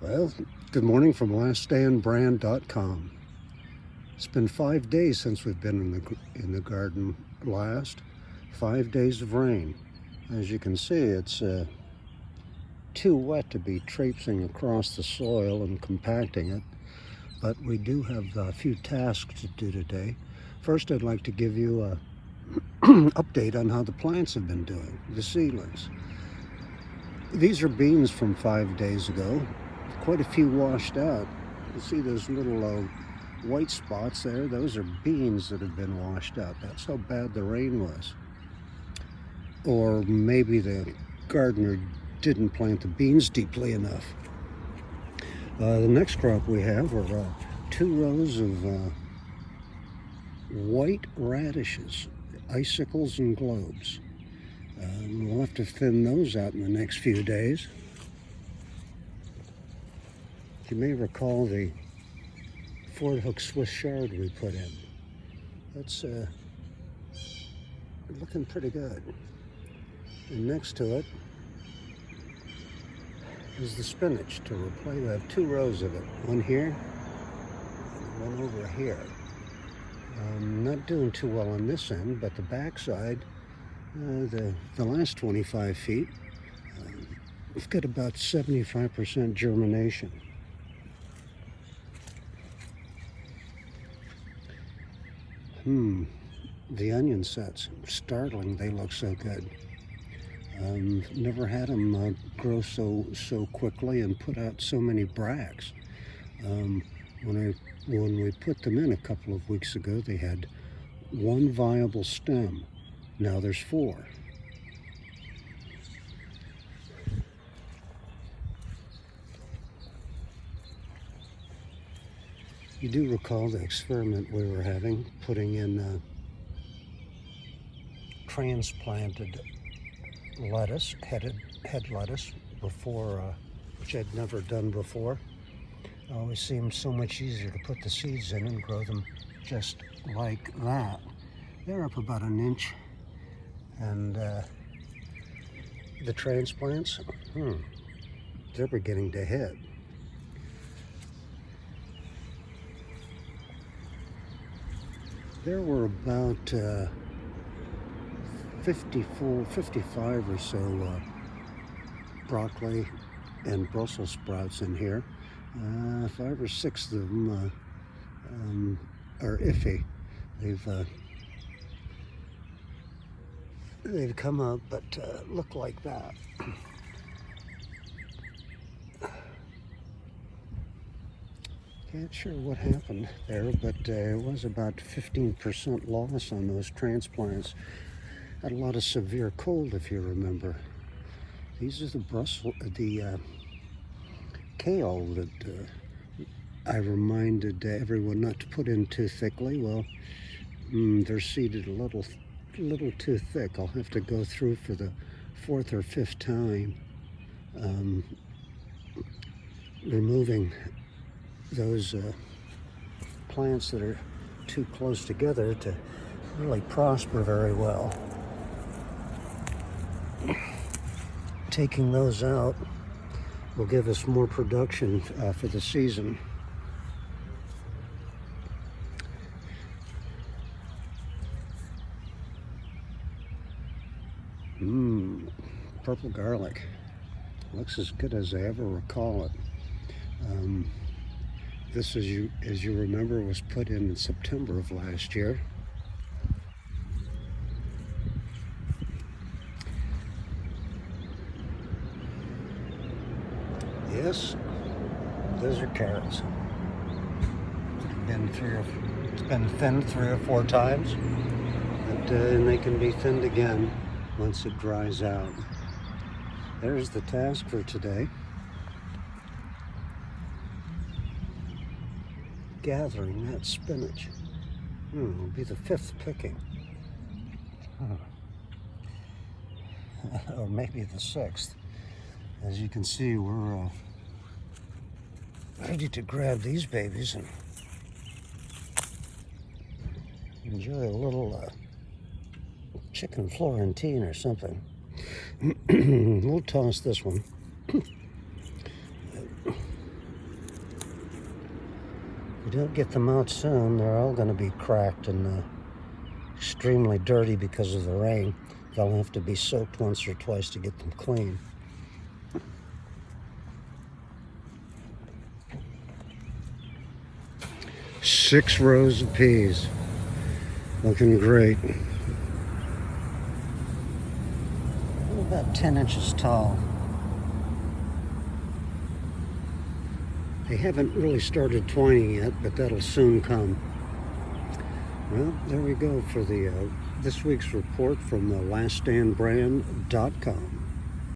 Well, good morning from laststandbrand.com. It's been 5 days since we've been in the garden last. 5 days of rain. As you can see, it's too wet to be traipsing across the soil and compacting it, but we do have a few tasks to do today. First, I'd like to give you a update on how the plants have been doing, the seedlings. These are beans from 5 days ago. Quite a few washed out. You see those little white spots there? Those are beans that have been washed out. That's how bad the rain was. Or maybe the gardener didn't plant the beans deeply enough. The next crop we have are 2 rows of white radishes, icicles and globes. We'll have to thin those out in the next few days. You may recall the Ford hook Swiss chard we put in. That's looking pretty good. And next to it is the spinach to replace. We have 2 rows of it, one here and one over here. Not doing too well on this end, but the backside, the last 25 feet, we've got about 75% germination. The onion sets, startling, they look so good. Never had them grow so quickly and put out so many bracts. When we put them in a couple of weeks ago, they had 1 viable stem. Now there's 4. You do recall the experiment we were having, putting in transplanted lettuce, head lettuce, before, which I'd never done before. It always seemed so much easier to put the seeds in and grow them just like that. They're up about 1 inch, and the transplants, they're beginning to hit. There were about 55 or so broccoli and Brussels sprouts in here. 5 or 6 of them are iffy. They've come up, but look like that. Can't sure what happened there, but it was about 15% loss on those transplants. Had a lot of severe cold, if you remember. These are the kale that I reminded everyone not to put in too thickly. Well, they're seeded a little too thick. I'll have to go through for the 4th or 5th time, removing those plants that are too close together to really prosper very well. Taking those out will give us more production for the season. Purple garlic. Looks as good as I ever recall it. This, as you remember, was put in September of last year. Yes, those are carrots. It's been thinned 3 or 4 times, and they can be thinned again once it dries out. There's the task for today. Gathering that spinach. It'll be the 5th picking. Or maybe the 6th. As you can see, we're ready to grab these babies and enjoy a little chicken Florentine or something. We'll toss this one. don't get them out soon, they're all going to be cracked and extremely dirty because of the rain. They'll have to be soaked once or twice to get them clean. Six rows of peas. Looking great. About 10 inches tall. They haven't really started twining yet, but that'll soon come. Well, there we go for the this week's report from the laststandbrand.com.